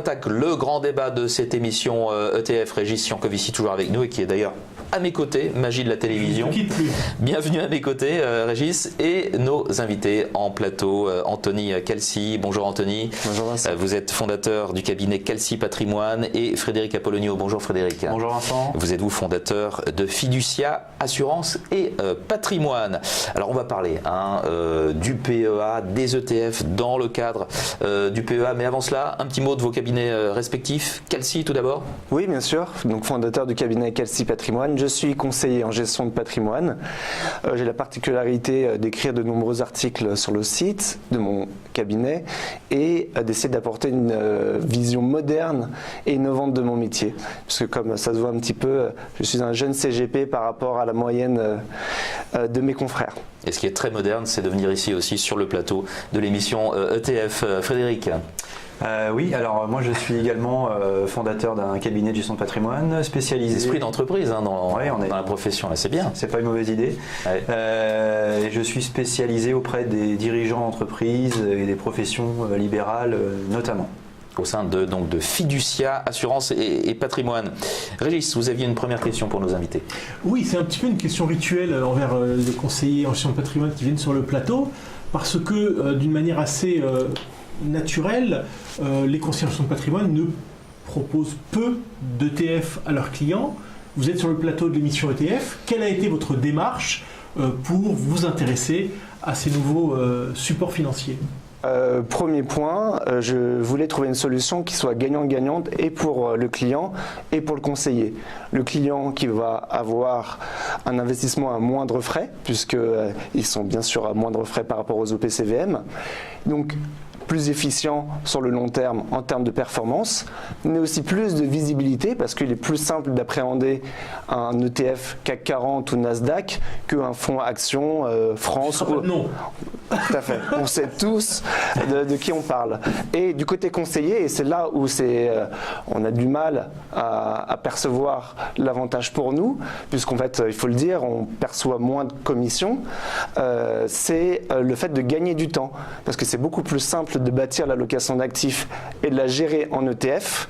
attaque le grand débat de cette émission ETF. Régis Jancovici toujours avec nous et qui est d'ailleurs à mes côtés, magie de la télévision. Bienvenue à mes côtés, Régis, et nos invités en plateau, Anthony Calci. Bonjour Anthony. Bonjour Vincent. Vous êtes fondateur du cabinet Calci Patrimoine, et Frédéric Apollonio. Bonjour Frédéric. Bonjour Vincent. Vous êtes fondateur de Fiducia Assurance et Patrimoine. Alors on va parler du PEA, des ETF dans le cadre du PEA, mais avant cela, un petit mot de vos cabinets respectifs. Calci tout d'abord. Oui, bien sûr. Donc fondateur du cabinet Calci Patrimoine. Je suis conseiller en gestion de patrimoine. J'ai la particularité d'écrire de nombreux articles sur le site de mon cabinet et d'essayer d'apporter une vision moderne et innovante de mon métier. Parce que comme ça se voit un petit peu, je suis un jeune CGP par rapport à la moyenne de mes confrères. Et ce qui est très moderne, c'est de venir ici aussi sur le plateau de l'émission ETF. Frédéric. Oui, alors moi je suis également fondateur d'un cabinet de gestion de patrimoine spécialisé. Esprit d'entreprise dans la profession, c'est bien. C'est pas une mauvaise idée. Ouais. Et je suis spécialisé auprès des dirigeants d'entreprise et des professions libérales notamment. Au sein de Fiducia Assurance et Patrimoine. Régis, vous aviez une première question pour nos invités. Oui, c'est un petit peu une question rituelle envers les conseillers en gestion de patrimoine qui viennent sur le plateau, parce que d'une manière assez naturelle, les conseillers en gestion de patrimoine ne proposent peu d'ETF à leurs clients. Vous êtes sur le plateau de l'émission ETF. Quelle a été votre démarche pour vous intéresser à ces nouveaux supports financiers ? Premier point, je voulais trouver une solution qui soit gagnante-gagnante et pour le client et pour le conseiller. Le client qui va avoir un investissement à moindre frais, puisqu'ils sont bien sûr à moindre frais par rapport aux OPCVM. Donc, plus efficient sur le long terme en termes de performance, mais aussi plus de visibilité parce qu'il est plus simple d'appréhender un ETF CAC 40 ou Nasdaq qu'un fonds action France. Non. Tout à fait. On sait tous de qui on parle. Et du côté conseiller, et c'est là où on a du mal à percevoir l'avantage pour nous, puisqu'en fait, il faut le dire, on perçoit moins de commissions, c'est le fait de gagner du temps. Parce que c'est beaucoup plus simple de bâtir l'allocation d'actifs et de la gérer en ETF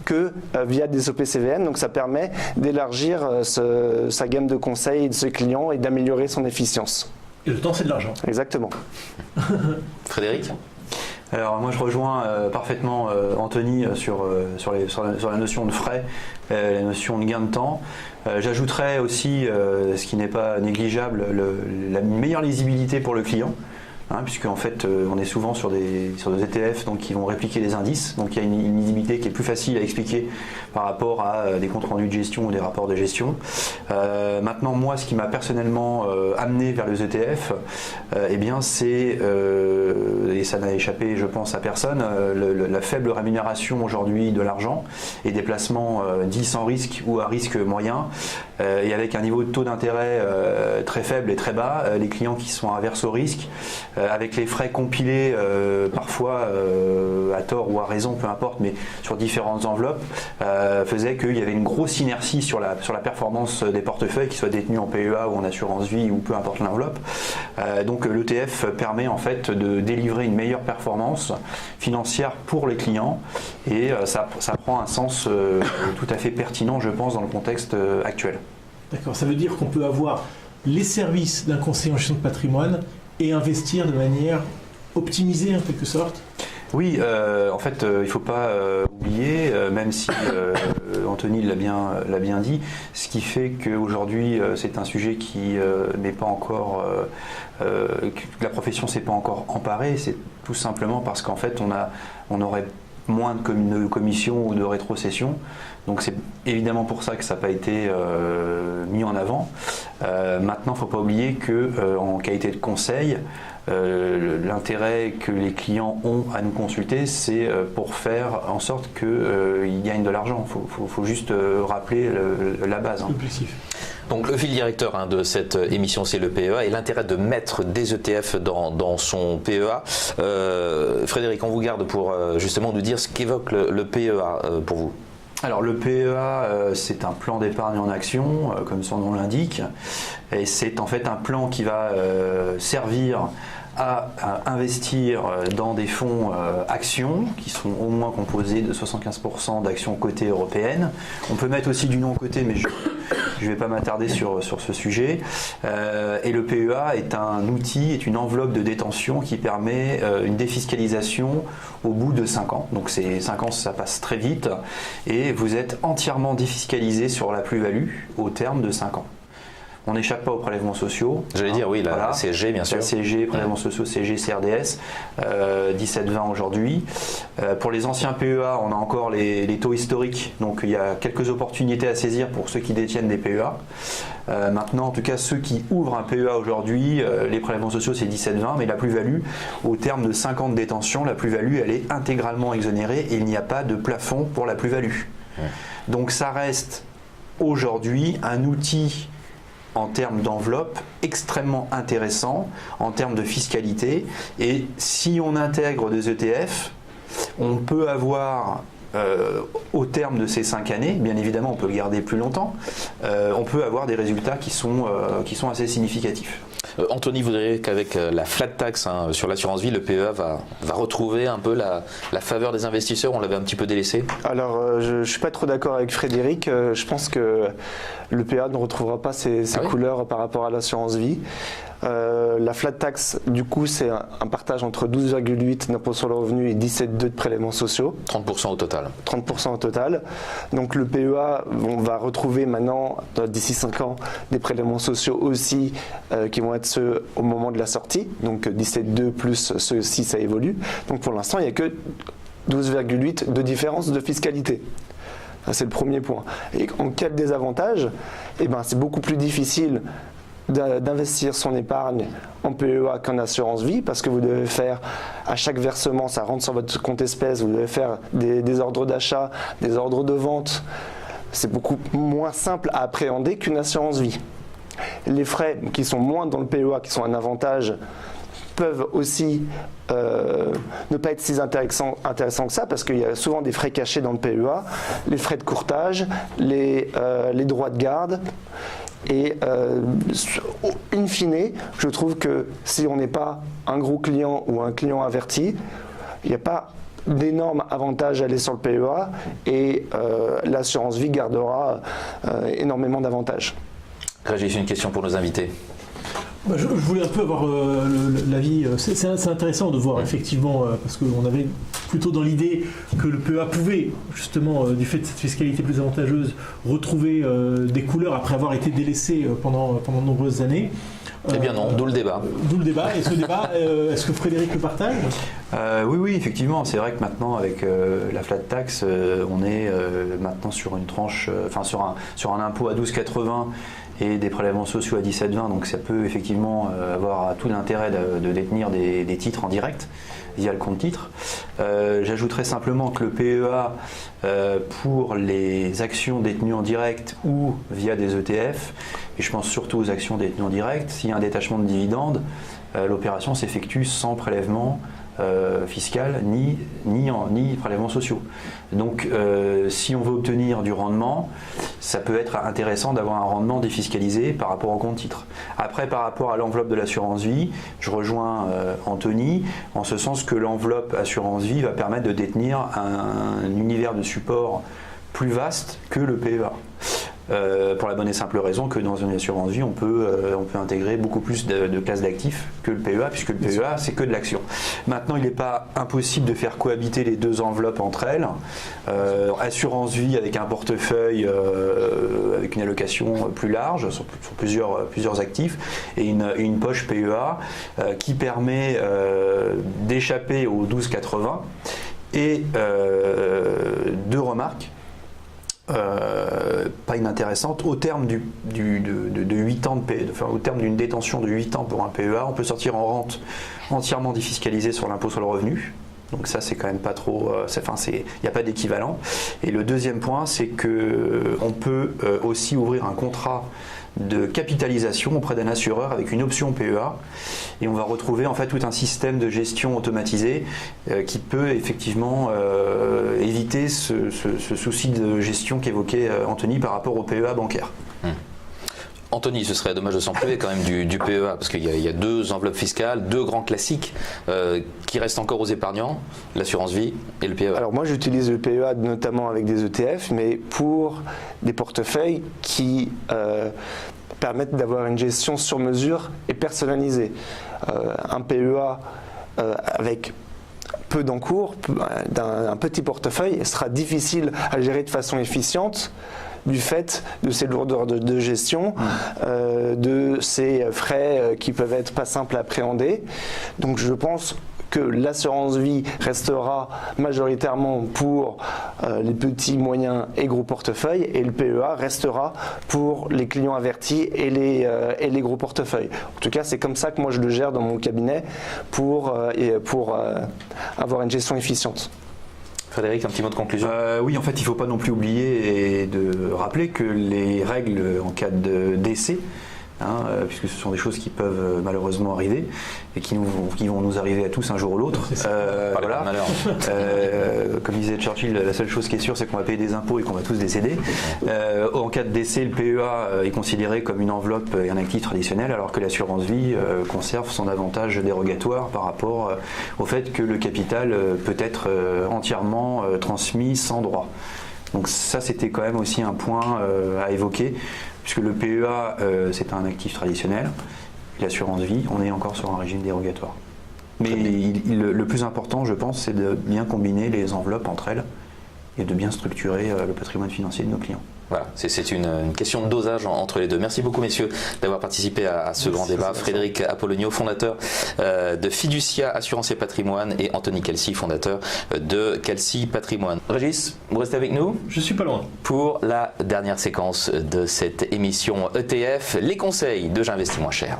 que via des OPCVM. Donc ça permet d'élargir sa gamme de conseils de ses clients et d'améliorer son efficience. Et le temps, c'est de l'argent. Exactement. Frédéric ? Alors moi je rejoins parfaitement Anthony sur la notion de frais, la notion de gain de temps. J'ajouterais aussi, ce qui n'est pas négligeable, la meilleure lisibilité pour le client. Puisque en fait on est souvent sur des ETF qui vont répliquer les indices, donc il y a une lisibilité qui est plus facile à expliquer par rapport à des comptes rendus de gestion ou des rapports de gestion. Maintenant moi ce qui m'a personnellement amené vers les ETF, c'est, et ça n'a échappé je pense à personne, la faible rémunération aujourd'hui de l'argent et des placements dits sans risque ou à risque moyen, et avec un niveau de taux d'intérêt très faible et très bas, les clients qui sont averses au risque, avec les frais compilés parfois à tort ou à raison, peu importe, mais sur différentes enveloppes, faisait qu'il y avait une grosse inertie sur la performance des portefeuilles, qu'ils soient détenus en PEA ou en assurance vie ou peu importe l'enveloppe. Donc l'ETF permet en fait de délivrer une meilleure performance financière pour les clients et ça prend un sens tout à fait pertinent, je pense, dans le contexte actuel. D'accord, ça veut dire qu'on peut avoir les services d'un conseiller en gestion de patrimoine et investir de manière optimisée en quelque sorte ? Oui, en fait, il ne faut pas oublier, même si Anthony l'a bien dit, ce qui fait qu'aujourd'hui c'est un sujet qui n'est pas encore, que la profession ne s'est pas encore emparée, c'est tout simplement parce qu'en fait on aurait moins de commissions ou de rétrocessions. Donc c'est évidemment pour ça que ça n'a pas été mis en avant. Maintenant, il ne faut pas oublier qu'en qualité de conseil, l'intérêt que les clients ont à nous consulter, c'est pour faire en sorte qu'ils gagnent de l'argent. Il faut juste rappeler la base. Donc le fil directeur de cette émission, c'est le PEA et l'intérêt de mettre des ETF dans son PEA. Frédéric, on vous garde pour justement nous dire ce qu'évoque le PEA pour vous. Alors le PEA, c'est un plan d'épargne en action, comme son nom l'indique, et c'est en fait un plan qui va servir à investir dans des fonds actions qui sont au moins composés de 75% d'actions cotées européennes. On peut mettre aussi du non-coté, mais je ne vais pas m'attarder sur ce sujet. Et le PEA est un outil, est une enveloppe de détention qui permet une défiscalisation au bout de 5 ans. Donc ces 5 ans, ça passe très vite et vous êtes entièrement défiscalisé sur la plus-value au terme de 5 ans. On n'échappe pas aux prélèvements sociaux. J'allais dire oui, la CSG bien sûr. La CSG, prélèvements sociaux, CSG, CRDS, 17,20 aujourd'hui. Pour les anciens PEA, on a encore les taux historiques, donc il y a quelques opportunités à saisir pour ceux qui détiennent des PEA. Maintenant, en tout cas, ceux qui ouvrent un PEA aujourd'hui, les prélèvements sociaux c'est 17,20, mais la plus-value, au terme de 5 ans de détention, la plus-value elle est intégralement exonérée et il n'y a pas de plafond pour la plus-value. Donc ça reste aujourd'hui un outil en termes d'enveloppe extrêmement intéressant, en termes de fiscalité. Et si on intègre des ETF, on peut avoir, au terme de ces 5 années, bien évidemment on peut le garder plus longtemps, on peut avoir des résultats qui sont assez significatifs. Anthony voudrait qu'avec la flat tax sur l'assurance vie, le PEA va retrouver un peu la faveur des investisseurs. On l'avait un petit peu délaissé. Alors, je ne suis pas trop d'accord avec Frédéric. Je pense que le PEA ne retrouvera pas ses couleurs par rapport à l'assurance vie. La flat tax, du coup, c'est un partage entre 12,8 d'impôt sur le revenu et 17,2 de prélèvements sociaux. 30% au total. 30% au total. Donc le PEA, on va retrouver maintenant, d'ici 5 ans, des prélèvements sociaux aussi qui vont être ceux au moment de la sortie. Donc 17,2 plus ceux-ci, ça évolue. Donc pour l'instant, il n'y a que 12,8 de différence de fiscalité. C'est le premier point. Et en cas de désavantage, c'est beaucoup plus difficile d'investir son épargne en PEA qu'en assurance vie parce que vous devez faire à chaque versement, ça rentre sur votre compte espèce, vous devez faire des ordres d'achat, des ordres de vente. C'est beaucoup moins simple à appréhender qu'une assurance vie. Les frais qui sont moins dans le PEA, qui sont un avantage, peuvent aussi ne pas être si intéressants que ça parce qu'il y a souvent des frais cachés dans le PEA, les frais de courtage, les droits de garde. Et in fine, je trouve que si on n'est pas un gros client ou un client averti, il n'y a pas d'énormes avantages à aller sur le PEA et l'assurance vie gardera énormément d'avantages. Régis, une question pour nos invités. Je voulais un peu avoir l'avis. C'est intéressant de voir effectivement, parce qu'on avait plutôt dans l'idée que le PEA pouvait, justement, du fait de cette fiscalité plus avantageuse, retrouver des couleurs après avoir été délaissé pendant de nombreuses années. Eh bien non, d'où le débat. D'où le débat. Et ce débat, est-ce que Frédéric le partage ? Oui, effectivement. C'est vrai que maintenant, avec la flat tax, on est maintenant sur une tranche, sur un impôt à 12,80 et des prélèvements sociaux à 17,20. Donc ça peut effectivement avoir tout l'intérêt de détenir des titres en direct via le compte titre. J'ajouterais simplement que le PEA, pour les actions détenues en direct ou via des ETF, et je pense surtout aux actions détenues en direct, s'il y a un détachement de dividendes, l'opération s'effectue sans prélèvement fiscal ni prélèvements sociaux. Donc si on veut obtenir du rendement, ça peut être intéressant d'avoir un rendement défiscalisé par rapport au compte titre. Après, par rapport à l'enveloppe de l'assurance vie, je rejoins Anthony en ce sens que l'enveloppe assurance vie va permettre de détenir un univers de support plus vaste que le PEA. Pour la bonne et simple raison que dans une assurance vie, on peut intégrer beaucoup plus de classes d'actifs que le PEA, puisque le PEA, c'est que de l'action. Maintenant, il n'est pas impossible de faire cohabiter les deux enveloppes entre elles. Assurance vie avec un portefeuille, avec une allocation plus large sur plusieurs actifs, et une poche PEA qui permet d'échapper aux 12,80. Et deux remarques. Pas inintéressante, au terme de 8 ans au terme d'une détention de 8 ans pour un PEA, on peut sortir en rente entièrement défiscalisée sur l'impôt sur le revenu. Donc ça, c'est quand même pas trop, il n'y a pas d'équivalent. Et le deuxième point, c'est qu'on peut aussi ouvrir un contrat de capitalisation auprès d'un assureur avec une option PEA, et on va retrouver en fait tout un système de gestion automatisé qui peut effectivement éviter ce souci de gestion qu'évoquait Anthony par rapport au PEA bancaire. Anthony, ce serait dommage de s'en priver quand même du PEA, parce qu'il y a deux enveloppes fiscales, deux grands classiques qui restent encore aux épargnants, l'assurance vie et le PEA. Alors moi j'utilise le PEA notamment avec des ETF, mais pour des portefeuilles qui permettent d'avoir une gestion sur mesure et personnalisée. Un PEA avec peu d'encours, un petit portefeuille, sera difficile à gérer de façon efficiente du fait de ces lourdeurs de gestion, de ces frais qui peuvent être pas simples à appréhender. Donc je pense que l'assurance vie restera majoritairement pour les petits, moyens et gros portefeuilles, et le PEA restera pour les clients avertis et les gros portefeuilles. En tout cas, c'est comme ça que moi je le gère dans mon cabinet pour avoir une gestion efficiente. Frédéric, un petit mot de conclusion. Oui, en fait, il ne faut pas non plus oublier et de rappeler que les règles en cas de décès, puisque ce sont des choses qui peuvent malheureusement arriver et qui vont nous arriver à tous un jour ou l'autre. Voilà. Comme disait Churchill, la seule chose qui est sûre, c'est qu'on va payer des impôts et qu'on va tous décéder. En cas de décès, le PEA est considéré comme une enveloppe et un actif traditionnel, alors que l'assurance vie conserve son avantage dérogatoire par rapport au fait que le capital peut être entièrement transmis sans droit. Donc ça, c'était quand même aussi un point à évoquer, puisque le PEA, c'est un actif traditionnel, l'assurance vie, on est encore sur un régime dérogatoire. Mais le plus important, je pense, c'est de bien combiner les enveloppes entre elles et de bien structurer le patrimoine financier de nos clients. Voilà, c'est une question de dosage entre les deux. Merci beaucoup, messieurs, d'avoir participé à ce grand débat. Frédéric Apollonio, fondateur de Fiducia Assurance et Patrimoine, et Anthony Kelsey, fondateur de Kelsey Patrimoine. Régis, vous restez avec nous? Je suis pas loin. Pour la dernière séquence de cette émission ETF, les conseils de J'investis moins cher.